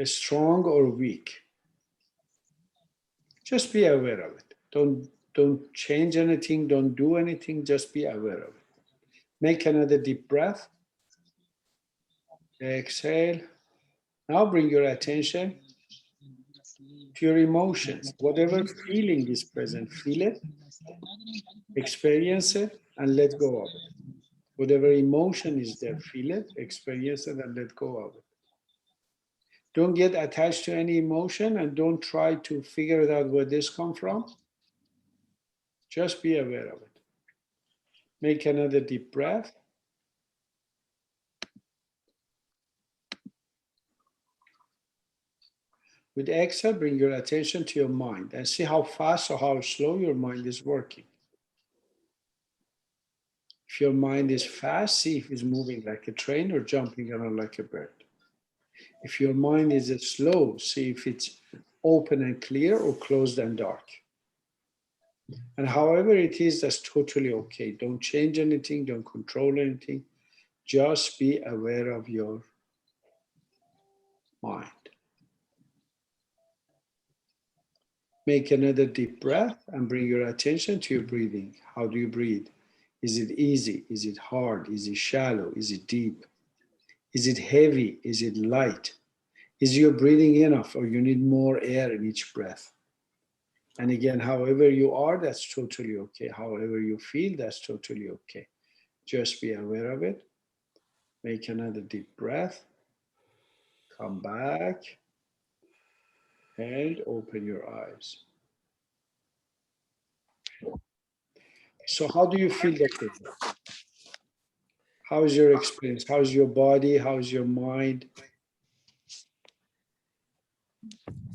strong or weak. Just be aware of it. Don't change anything, don't do anything, just be aware of it. Make another deep breath. Exhale. Now bring your attention to your emotions. Whatever feeling is present, feel it, experience it, and let go of it. Whatever emotion is there, feel it, experience it, and let go of it. Don't get attached to any emotion and don't try to figure out where this comes from. Just be aware of it. Make another deep breath. With exhale, bring your attention to your mind and see how fast or how slow your mind is working. If your mind is fast, see if it's moving like a train or jumping around like a bird. If your mind is slow, see if it's open and clear or closed and dark. And however it is, that's totally okay. Don't change anything, don't control anything. Just be aware of your mind. Make another deep breath and bring your attention to your breathing. How do you breathe? Is it easy? Is it hard? Is it shallow? Is it deep? Is it heavy? Is it light? Is your breathing enough or you need more air in each breath? And again, however you are, that's totally okay. However you feel, that's totally okay. Just be aware of it. Make another deep breath. Come back and open your eyes. So how do you feel, Dr. Joe? How is your experience? How is your body? How is your mind?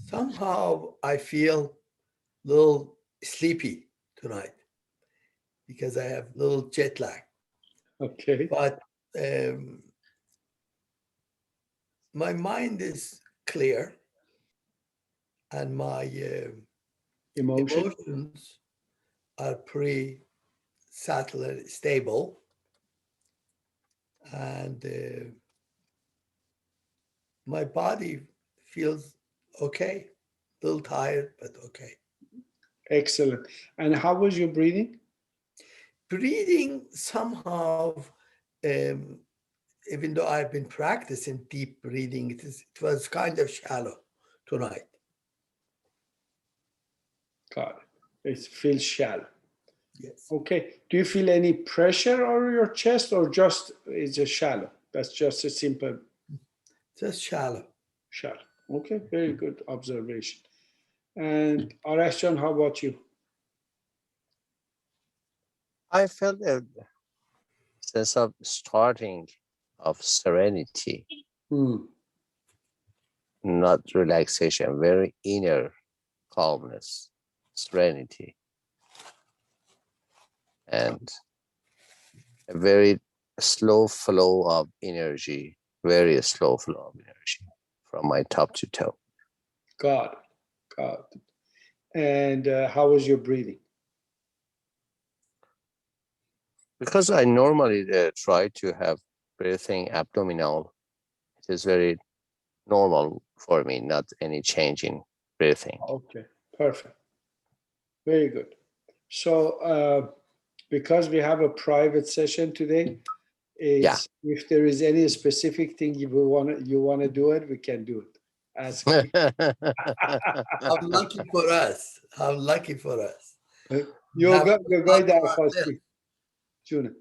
Somehow I feel a little sleepy tonight because I have a little jet lag. Okay. But my mind is clear and my emotions are pretty settled, stable. And my body feels okay, a little tired, but okay. Excellent. And how was your breathing? Breathing somehow, even though I've been practicing deep breathing, it was kind of shallow tonight. Got it. It feels shallow. Yes. Okay. Do you feel any pressure on your chest or just it's just shallow? That's just a simple. Just shallow. Shallow. Okay. Very good observation. And Arashjan, how about you? I felt a sense of starting of serenity, not relaxation, very inner calmness, serenity, and a very slow flow of energy, very slow flow of energy from my top to toe. Got it. Got it. And how was your breathing? Because I normally try to have breathing abdominal, it is very normal for me, not any change in breathing. Okay, perfect. Very good. So because we have a private session today, if there is any specific thing you want to do it, we can do it. Ask me. How lucky for us. How lucky for us. Yoga درخواستی. جونه.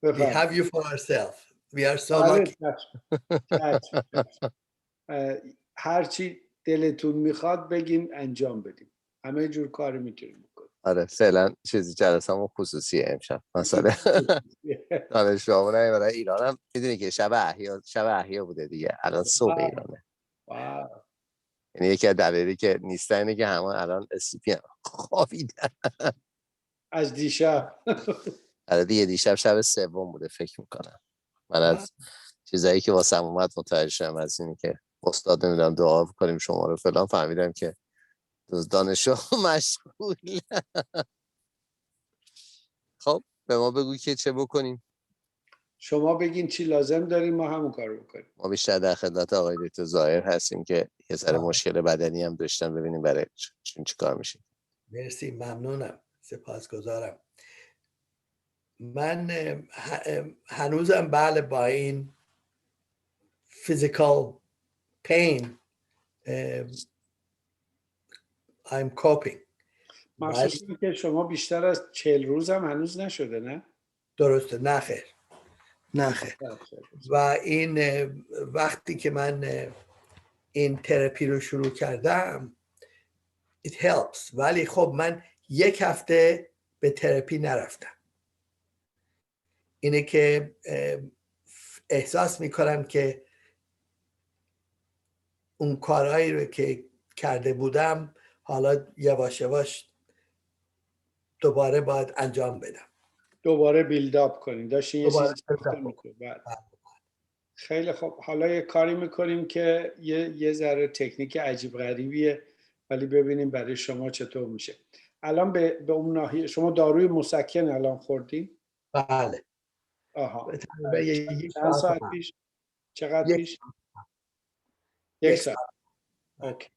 We have you for ourselves. We are so lucky. هرچی دلتون میخواد بگین انجام بدیم. همه جور کاری میتونیم بکنیم. آره فعلا چیزی جلسه‌مون خصوصیه امشب. مثلا دانشجوامون برای ایران هم میدونی که شب احیا بوده دیگه. الان صبح ایرانه. یعنی یکی از دلایلی که نیستن اینه که همه الان اسپی خوابیدن. از دیشب. آره دیگه دیشب شب سوم بوده فکر میکنم. من از چیزایی که واسم اومد متوجه شدم از اینی که استاد نمیدونم دعا کنیم شما رو فلان فهمیدم که دانشجو مشغول. خب به ما بگو که چه بکنیم. شما بگین چی لازم داریم ما همون کار بکنیم. ما بیشتر در خدمت آقای دکتر ظاهر هستیم که یه ذره مشکل بدنی هم داشتن، ببینیم برای چی کار میشه. مرسی، ممنونم، سپاسگزارم. من هنوزم بله با این physical pain I'm coping. مخصوصی که شما بیشتر از 40 روز هم هنوز نشده نه؟ درسته، نه خیر، نه خیر. و این وقتی که من این تراپی رو شروع کردم it helps، ولی خب من 1 هفته به تراپی نرفتم. اینه که احساس میکنم که اون کارهایی رو که کرده بودم حالا یواش یواش دوباره باید انجام بدم، دوباره بیلداپ کنیم. داشتین یه چیزی میکنیم. خیلی خب، حالا یه کاری میکنیم که یه ذره تکنیک عجیب غریبیه، ولی ببینیم برای شما چطور میشه. الان به اون ناحیه شما داروی مسکن الان خوردی؟ بله. آها. چند ساعت پیش؟ چقدر پیش؟ 1 ساعت. اوکی.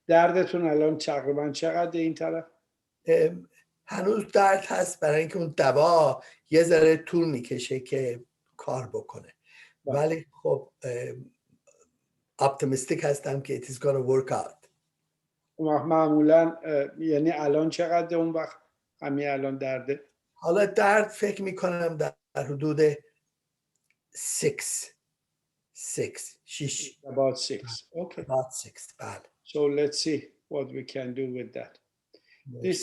دردتون الان تقریبا چقدر این طرف؟ هنوز درد هست، برای اینکه اون دوا یه ذره طول میکشه که کار بکنه، ولی خب اپتیمیستیک هستم که it is gonna work out. معمولا یعنی الان چقدر اون وقت همین الان درده؟ حالا درد فکر میکنم در حدود 6. About 6. Okay. About 6. بله. So let's see what we can do with that. This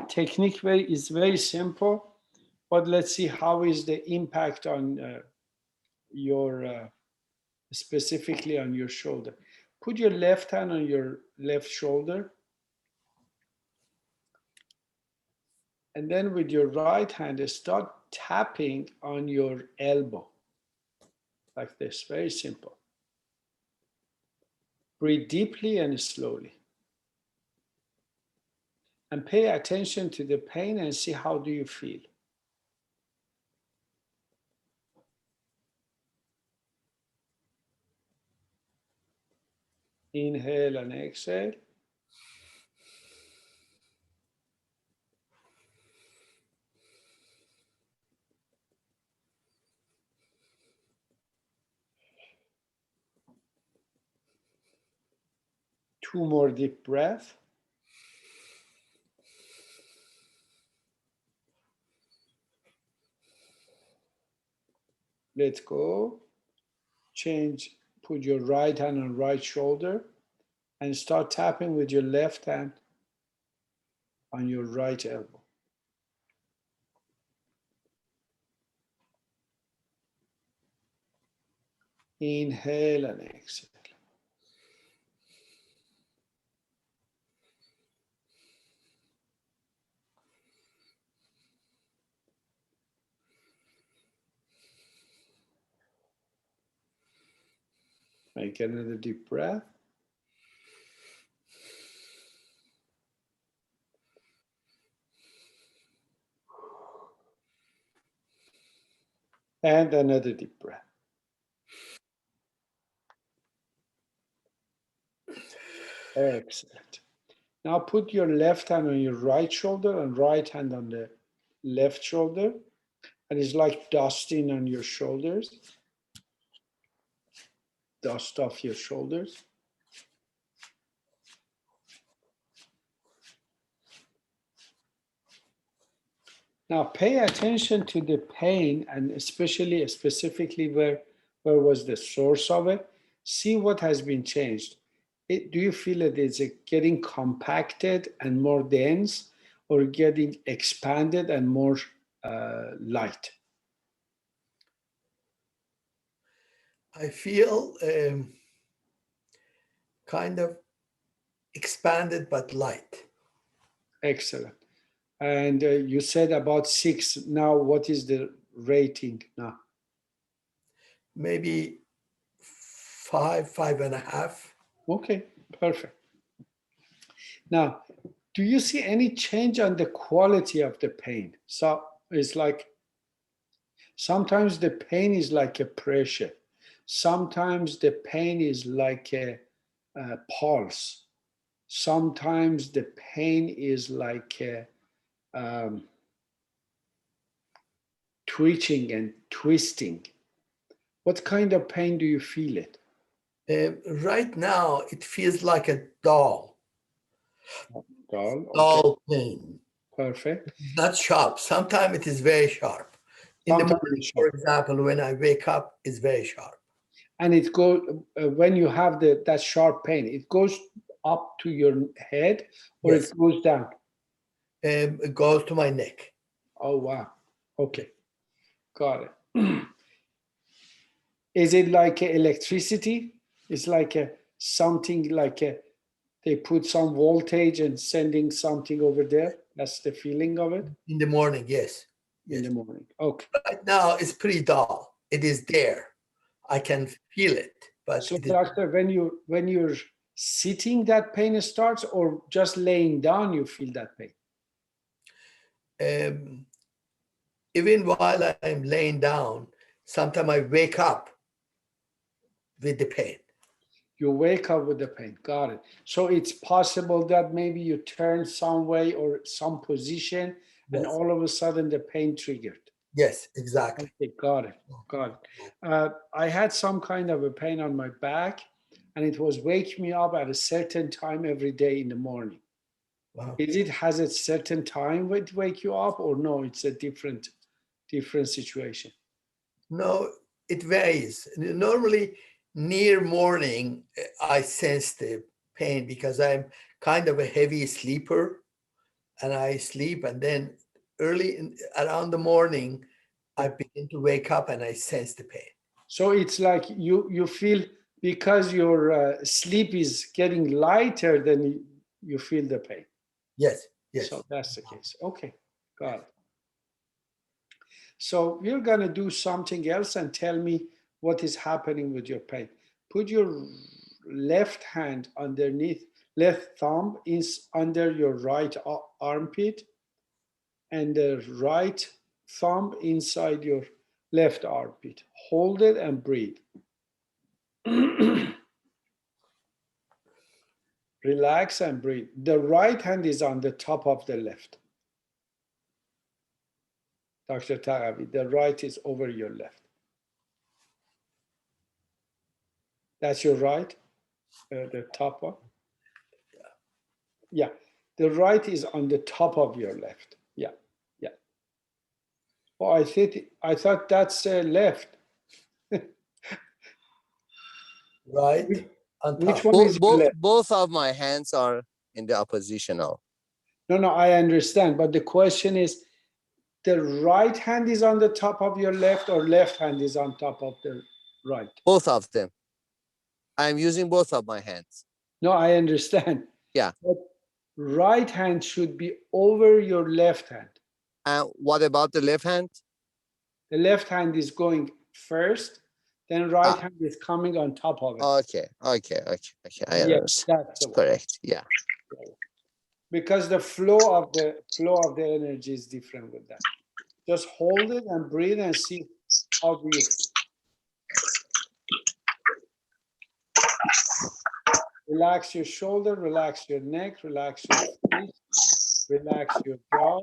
technique is very simple, but let's see how is the impact on your specifically on your shoulder. Put your left hand on your left shoulder, and then with your right hand start tapping on your elbow like this. Very simple. Breathe deeply and slowly, and pay attention to the pain and see how do you feel. Inhale and exhale. Two more deep breaths. Let go. Change. Put your right hand on right shoulder and start tapping with your left hand on your right elbow. Inhale and exhale. Make another deep breath. And another deep breath. Excellent. Now put your left hand on your right shoulder and right hand on the left shoulder. And it's like dusting on your shoulders. Dust off your shoulders. Now pay attention to the pain, and specifically where was the source of it. See what has been changed. Do you feel it is getting compacted and more dense, or getting expanded and more light? I feel kind of expanded but light. Excellent. And you said about 6. Now, what is the rating now? Maybe 5, 5.5. Okay, perfect. Now, do you see any change on the quality of the pain? So it's like Sometimes the pain is like a pressure. Sometimes the pain is like a pulse. Sometimes the pain is like a, twitching and twisting. What kind of pain do you feel it? Right now, it feels like a dull Dull, okay, pain. perfect. Not sharp. Sometimes it is very sharp. In the Sometimes morning, it's for sharp. example, when I wake up, it's very sharp. And it goes, when you have that sharp pain, it goes up to your head or Yes. it goes down? It goes to my neck. Oh, wow. Okay, got it. Is it like electricity? It's like something like they put some voltage and sending something over there? That's the feeling of it? In the morning, yes. In the morning. Okay. Right now, it's pretty dull. It is there. I can feel it, but So, it is, doctor, when you're sitting, that pain starts, or just laying down, you feel that pain? even while I'm laying down, sometimes I wake up with the pain. You wake up with the pain. Got it. So it's possible that maybe you turn some way or some position, and Yes. all of a sudden the pain triggered. Yes, exactly. Okay, got it. Got it. I had some kind of a pain on my back, and it was wake me up at a certain time every day in the morning. Wow. Has a certain time to wake you up, or no? It's a different situation. No, it varies. Normally, near morning, I sense the pain because I'm kind of a heavy sleeper, and I sleep, and then around the morning, I begin to wake up and I sense the pain. So it's like you feel, because your sleep is getting lighter, then you feel the pain. Yes, yes. So that's the case. Okay, got it. So you're gonna do something else and tell me what is happening with your pain. Put your left hand underneath, left thumb is under your right armpit, and the right thumb inside your left armpit. Hold it and breathe. Relax and breathe. The right hand is on the top of the left. Dr. Tarabi, the right is over your left. That's your right, the top one? Yeah, the right is on the top of your left. Yeah, yeah. Oh, I thought that's left. Right on Which top. one is your left? Both of my hands are in the oppositional. No, I understand. But the question is, the right hand is on the top of your left, or left hand is on top of the right? Both of them. I'm using both of my hands. No, I understand. Yeah. But right hand should be over your left hand. And what about the left hand? The left hand is going first, then right hand is coming on top of it. Okay. I Yes, understand. that's the one. Correct. Yeah. Because the flow of the energy is different with that. Just hold it and breathe and see how do you feel. Relax your shoulder, relax your neck, relax your face, relax your jaw.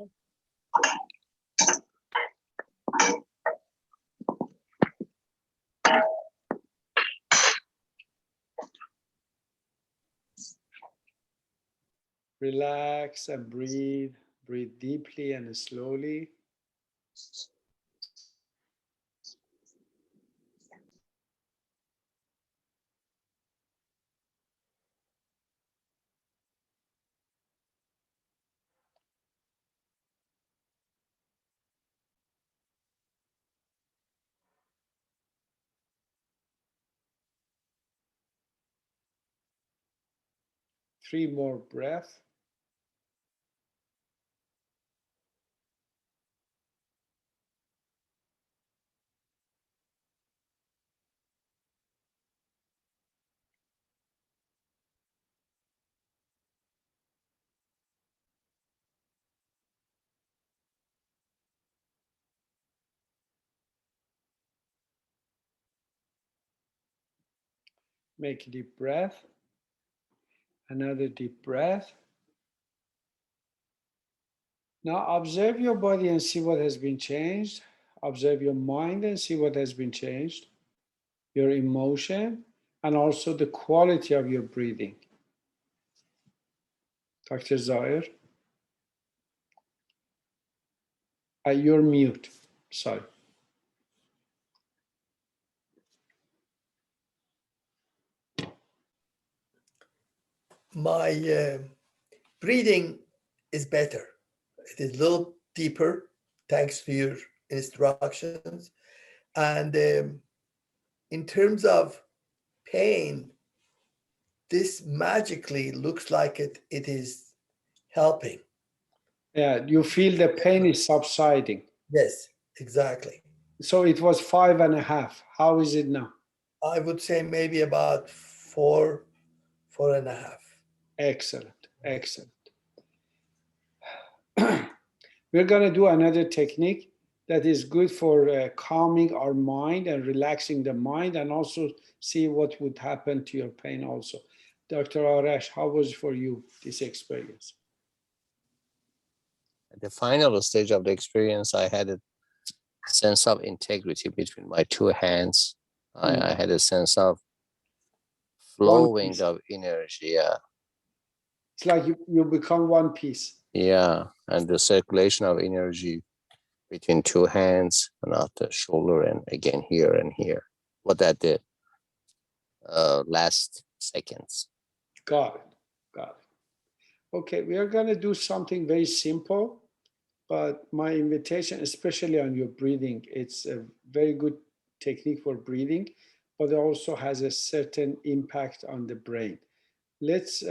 Relax and breathe. Breathe deeply and slowly. Three more breaths. Make a deep breath. Another deep breath. Now observe your body and see what has been changed. Observe your mind and see what has been changed. Your emotion and also the quality of your breathing. Dr. Zahir, you're mute. Sorry. My breathing is better. It is a little deeper, thanks to your instructions. And in terms of pain, this magically looks like it is helping. Yeah, you feel the pain is subsiding. Yes, exactly. So it was 5.5. How is it now? I would say maybe about 4.5. Excellent, excellent. We're going to do another technique that is good for calming our mind and relaxing the mind, and also see what would happen to your pain also. Dr. Arash, how was for you this experience? At the final stage of the experience, I had a sense of integrity between my two hands. I had a sense of flowing of energy. Yeah. It's like you become one piece. Yeah, and the circulation of energy between two hands and after shoulder and again here and here. What that did last seconds. Got it. Got it. Okay, we are going to do something very simple, but my invitation, especially on your breathing, it's a very good technique for breathing, but it also has a certain impact on the brain. Let's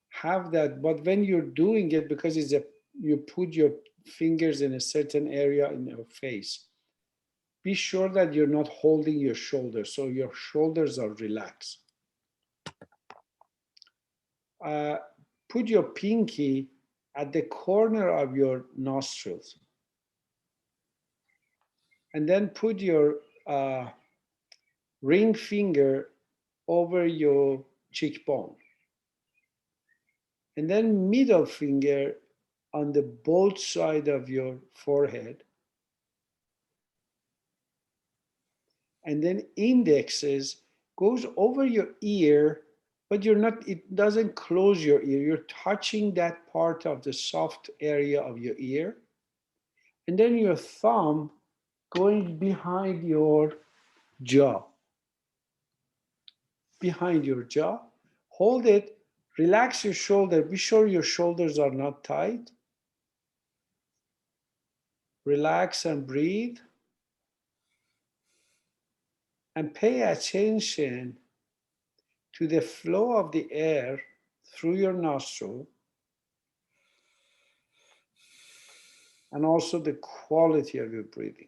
have that, but when you're doing it, because you put your fingers in a certain area in your face, be sure that you're not holding your shoulders, so your shoulders are relaxed. Put your pinky at the corner of your nostrils, and then put your ring finger over your cheekbone, and then middle finger on the both side of your forehead, and then indexes goes over your ear, but you're not, it doesn't close your ear. You're touching that part of the soft area of your ear. And then your thumb going behind your jaw. Behind your jaw. Hold it, relax your shoulder. Be sure your shoulders are not tight. Relax and breathe. And pay attention to the flow of the air through your nostril, and also the quality of your breathing.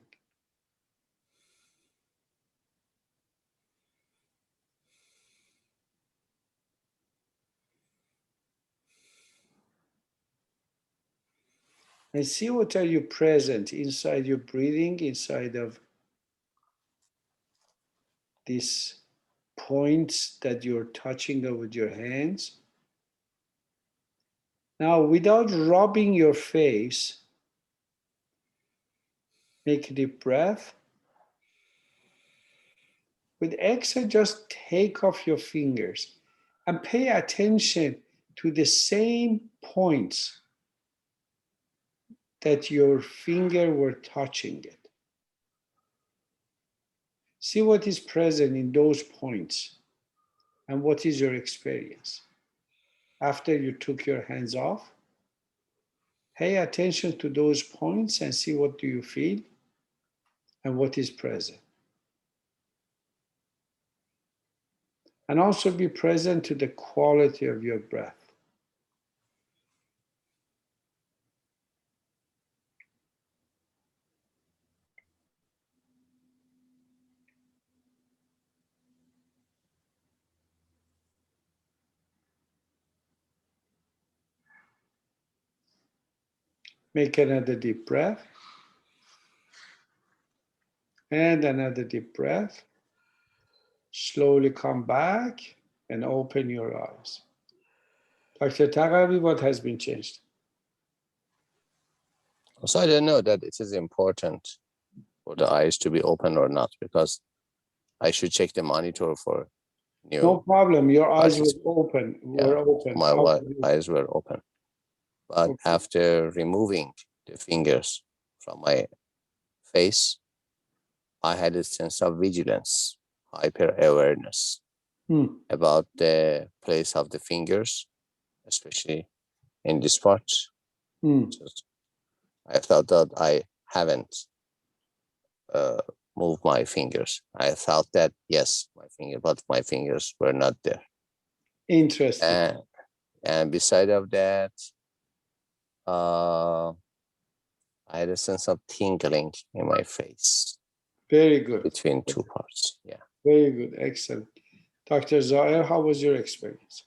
And see what are you present inside your breathing, inside of these points that you're touching with your hands. Now, without rubbing your face, make a deep breath. With exhale, just take off your fingers and pay attention to the same points that your finger were touching it. See what is present in those points and what is your experience. After you took your hands off, pay attention to those points and see what do you feel and what is present. And also be present to the quality of your breath. Make another deep breath. And another deep breath. Slowly come back and open your eyes. Dr. Taqabi, what has been changed? So I don't know that it is important for the eyes to be open or not, because I should check the monitor for new. No problem. Your eyes were open. My eyes were open. But after removing the fingers from my face, I had a sense of vigilance, hyper awareness about the place of the fingers, especially in this part. I thought that I haven't moved my fingers. I thought that, yes, but my fingers were not there. Interesting. And beside of that, I had a sense of tingling in my face. Very good. Between two parts, yeah. Very good, excellent. Dr. Zahir, how was your experience?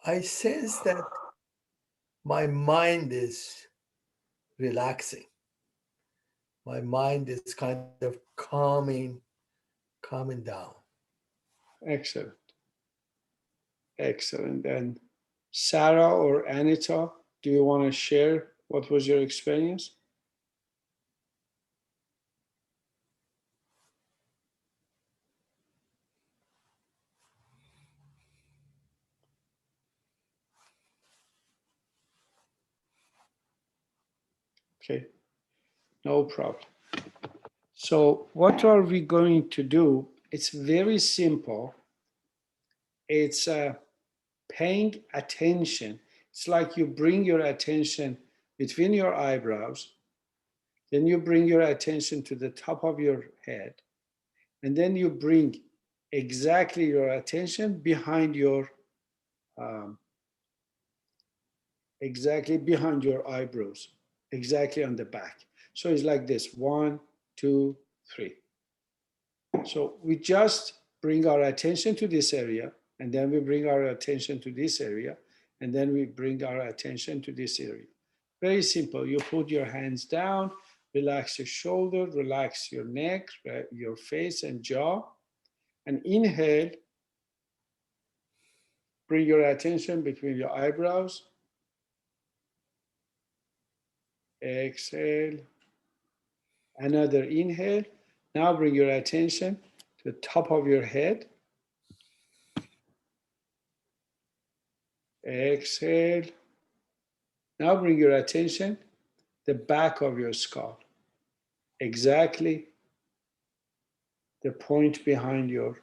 I sense that my mind is relaxing. My mind is kind of calming down. Excellent. Excellent. And Sarah or Anita, do you want to share what was your experience? Okay, no problem. So what are we going to do? It's very simple. It's paying attention. It's like you bring your attention between your eyebrows, then you bring your attention to the top of your head, and then you bring exactly your attention behind your eyebrows, exactly on the back. So it's like this: 1, 2, 3. So we just bring our attention to this area, and then we bring our attention to this area, and then we bring our attention to this area. Very simple. You put your hands down, relax your shoulder, relax your neck, your face and jaw, and inhale. Bring your attention between your eyebrows. Exhale. Another inhale. Now bring your attention to the top of your head. Exhale. Now bring your attention to the back of your skull. Exactly the point behind your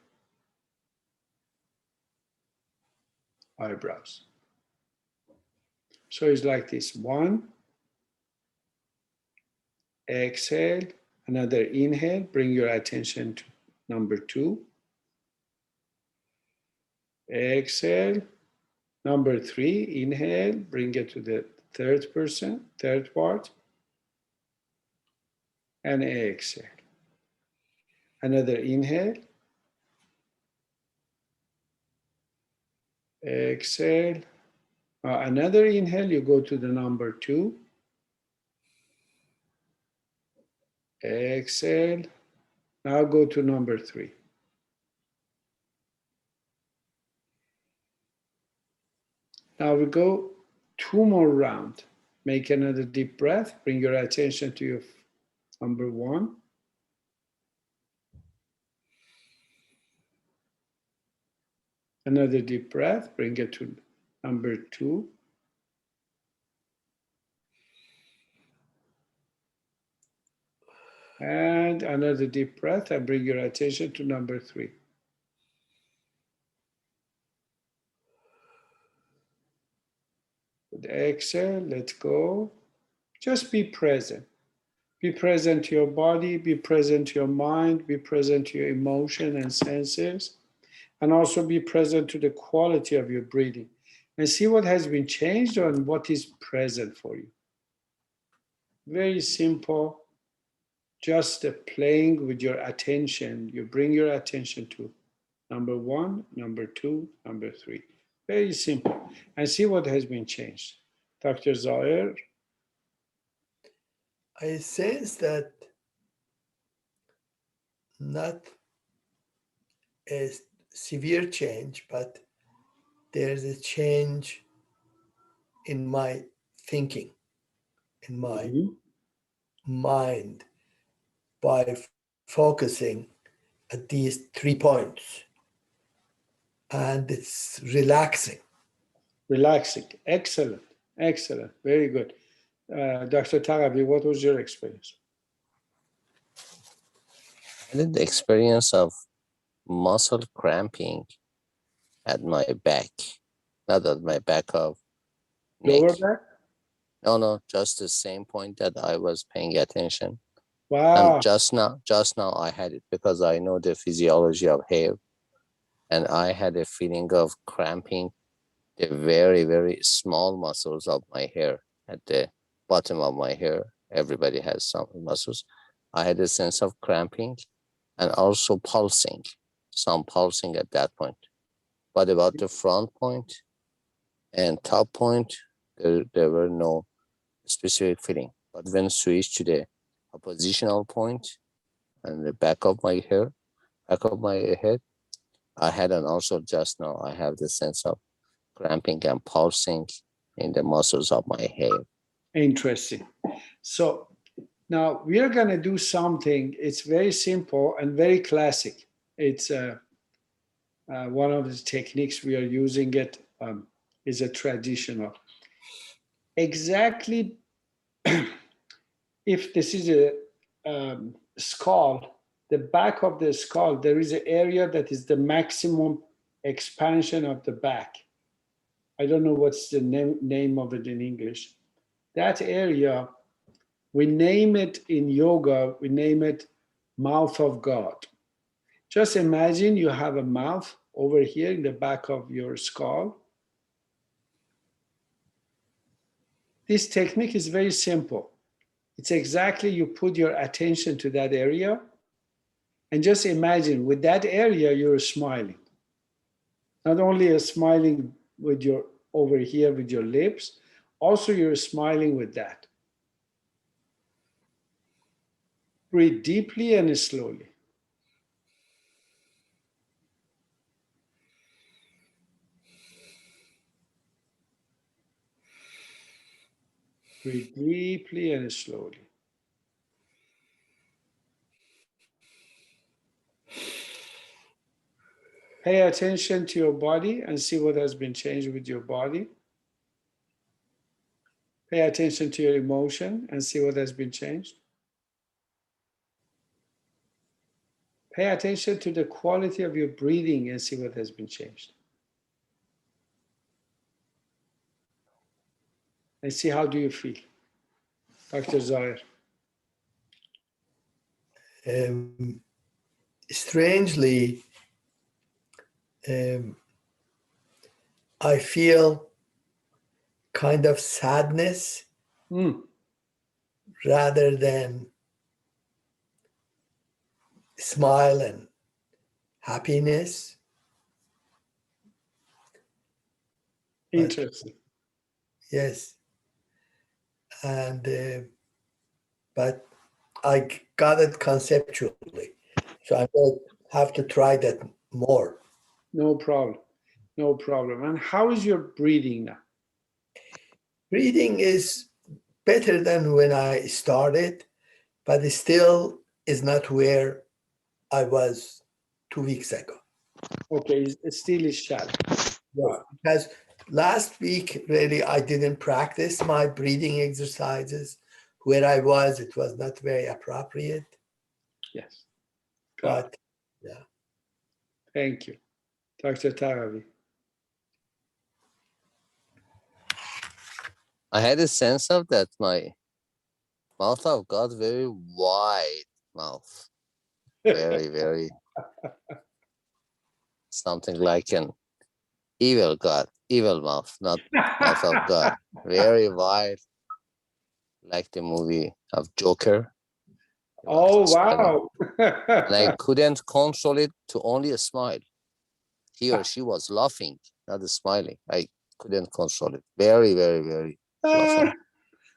eyebrows. So it's like this: 1, exhale, another inhale, bring your attention to number 2. Exhale, number 3, inhale, bring it to the third part, and exhale. Another inhale, exhale, another inhale, you go to the number 2, exhale, now go to number 3. Now we go 2 more rounds. Make another deep breath. Bring your attention to your number 1. Another deep breath. Bring it to number 2. And another deep breath, and bring your attention to number 3. With exhale, let go. Just be present. Be present to your body, be present to your mind, be present to your emotion and senses, and also be present to the quality of your breathing. And see what has been changed and what is present for you. Very simple, just playing with your attention. You bring your attention to number 1, number 2, number 3. Very simple. And see what has been changed. Dr. Zahir? I sense that not a severe change, but there's a change in my thinking, in my mind, by focusing at these 3 points. And it's relaxing. Relaxing. Excellent. Excellent. Very good. Dr. Tarabi, what was your experience? I had the experience of muscle cramping at my back, not at my back of neck. Lower back? No, just the same point that I was paying attention. Wow. And just now I had it because I know the physiology of hair, and I had a feeling of cramping the very, very small muscles of my hair at the bottom of my hair. Everybody has some muscles. I had a sense of cramping and also pulsing, some pulsing at that point. But about the front point and top point, there were no specific feeling. But when switched to the oppositional point and the back of my hair, back of my head, I had, and also just now I have the sense of cramping and pulsing in the muscles of my hair. Interesting. So now we are going to do something. It's very simple and very classic. It's one of the techniques we are using. It is a traditional. Exactly. If this is a skull, the back of the skull, there is an area that is the maximum expansion of the back. I don't know what's the name of it in English. That area, we name it in yoga, we name it mouth of God. Just imagine you have a mouth over here in the back of your skull. This technique is very simple. It's exactly you put your attention to that area and just imagine with that area you're smiling. Not only a smiling with your over here with your lips, also you're smiling with that. Breathe deeply and slowly. Breathe deeply and slowly. Pay attention to your body and see what has been changed with your body. Pay attention to your emotion and see what has been changed. Pay attention to the quality of your breathing and see what has been changed. And see how do you feel. Dr. Zahir. Strangely, I feel kind of sadness rather than smile and happiness. Interesting. Yes. And but I got it conceptually. So I will have to try that more. No problem. No problem. And how is your breathing now? Breathing is better than when I started, but it still is not where I was 2 weeks ago. Okay, it still is shallow. Yeah, because last week, really, I didn't practice my breathing exercises. Where I was, it was not very appropriate. Yes. But, yeah. Thank you. Dr. Tarabi. I had a sense of that my mouth of God, very wide mouth, very, very something like an evil God, evil mouth, not mouth of God, very wide, like the movie of Joker. Oh, wow. And I couldn't control it to only a smile. He or she was laughing, not smiling. I couldn't control it. Very, very, very laughing.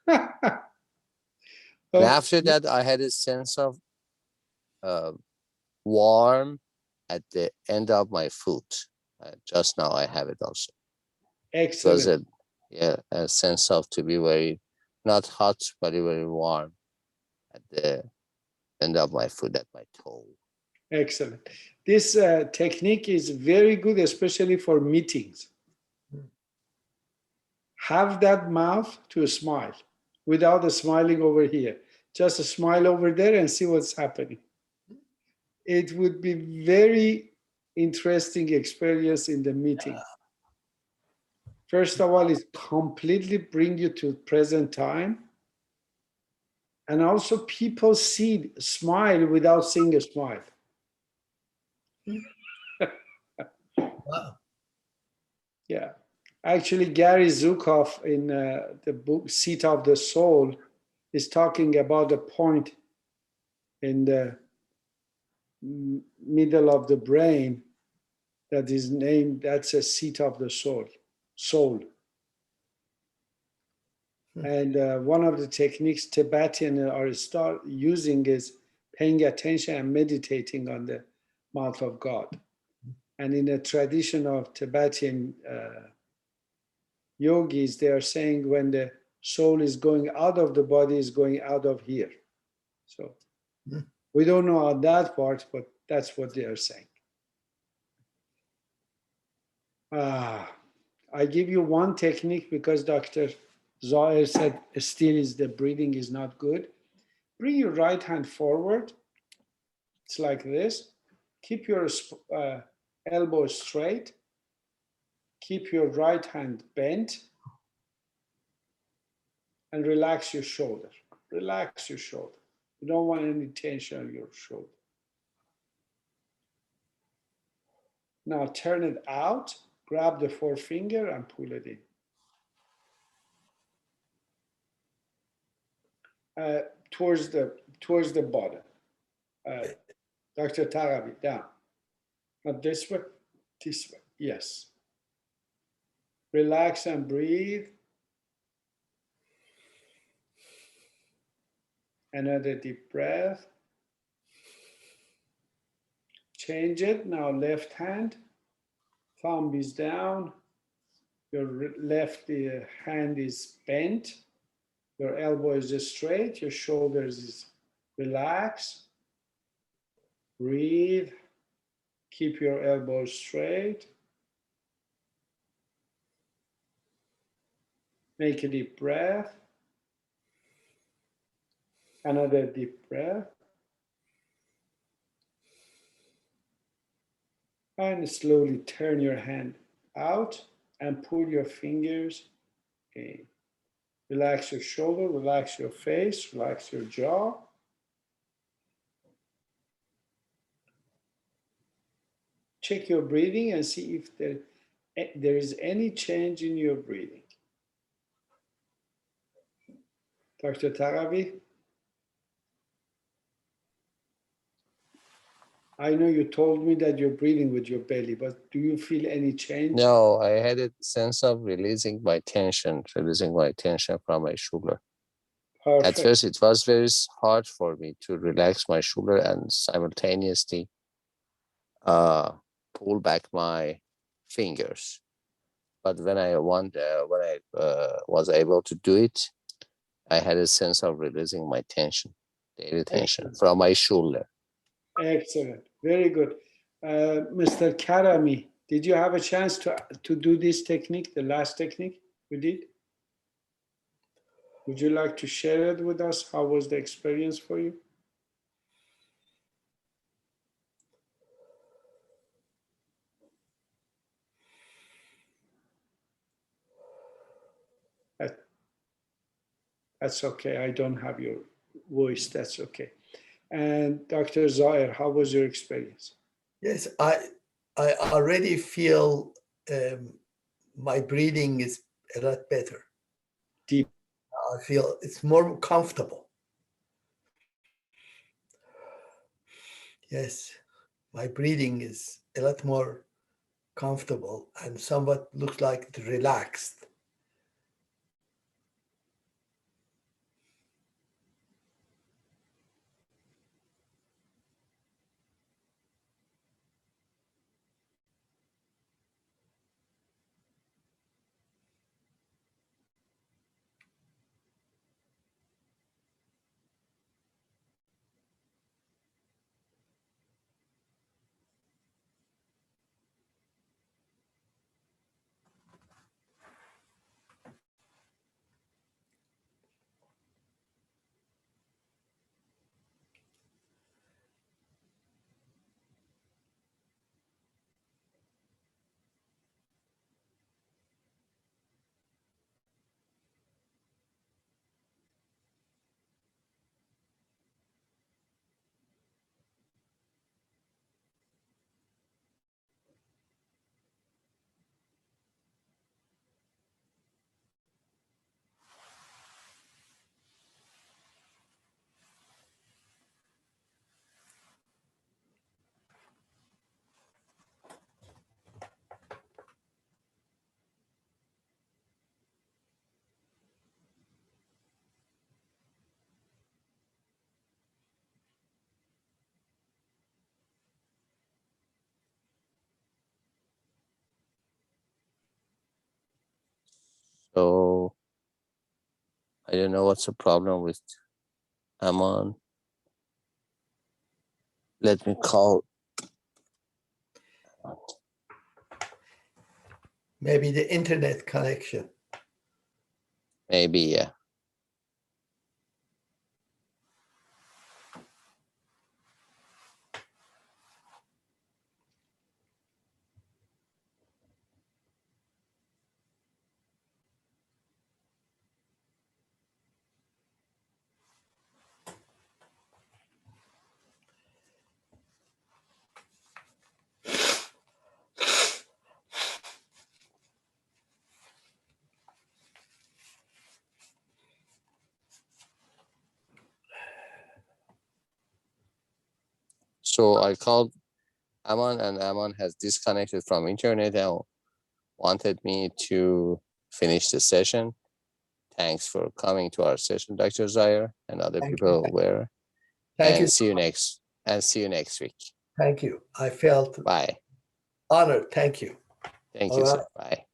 And after that, I had a sense of warm at the end of my foot. Just now I have it also. Excellent. So a sense of to be very, not hot, but very warm at the end of my foot, at my toe. Excellent. This technique is very good, especially for meetings. Have that mouth to smile without a smiling over here. Just a smile over there and see what's happening. It would be very interesting experience in the meeting. First of all, it completely bring you to present time. And also people see smile without seeing a smile. Wow. Yeah. Actually, Gary Zukav in the book Seat of the Soul is talking about a point in the middle of the brain that is named, that's a seat of the soul. And one of the techniques Tibetan are start using is paying attention and meditating on the mouth of God. And in a tradition of Tibetan yogis, they are saying when the soul is going out of the body, is going out of here. So we don't know on that part, but that's what they are saying. I give you one technique because Dr. Zahir said still the breathing is not good. Bring your right hand forward. It's like this. Keep your elbow straight. Keep your right hand bent. And relax your shoulder. Relax your shoulder. You don't want any tension on your shoulder. Now turn it out. Grab the forefinger and pull it in. Towards the bottom. Dr. Tarabi, down. Not this way, this way. Yes. Relax and breathe. Another deep breath. Change it. Now left hand. Thumb is down. Your left hand is bent. Your elbow is straight. Your shoulders is relaxed. Breathe. Keep your elbows straight. Make a deep breath. Another deep breath. And slowly turn your hand out and pull your fingers in. Relax your shoulder, relax your face, relax your jaw. Check your breathing and see if there is any change in your breathing. Dr. Tarabi? I know you told me that you're breathing with your belly, but do you feel any change? No, I had a sense of releasing my tension from my shoulder. Perfect. At first, it was very hard for me to relax my shoulder and simultaneously pull back my fingers. But when I was able to do it, I had a sense of releasing my tension, daily tension from my shoulder. Excellent. Very good. Mr. Karami, did you have a chance to do this technique, the last technique we did? Would you like to share it with us? How was the experience for you? That's okay. I don't have your voice. That's okay. And Dr. Zahir, how was your experience? Yes, I already feel my breathing is a lot better. Deep. I feel it's more comfortable. Yes, my breathing is a lot more comfortable and somewhat looks like relaxed. So I don't know what's the problem with Aman. Let me call. Maybe the internet connection. Maybe, yeah. So I called Aman, and Aman has disconnected from internet and wanted me to finish the session. Thanks for coming to our session, Dr. Zaire, and other people who were. Thank you. See you next week. Thank you. I felt Bye. honored. Thank you. Thank All you, right. sir. Bye.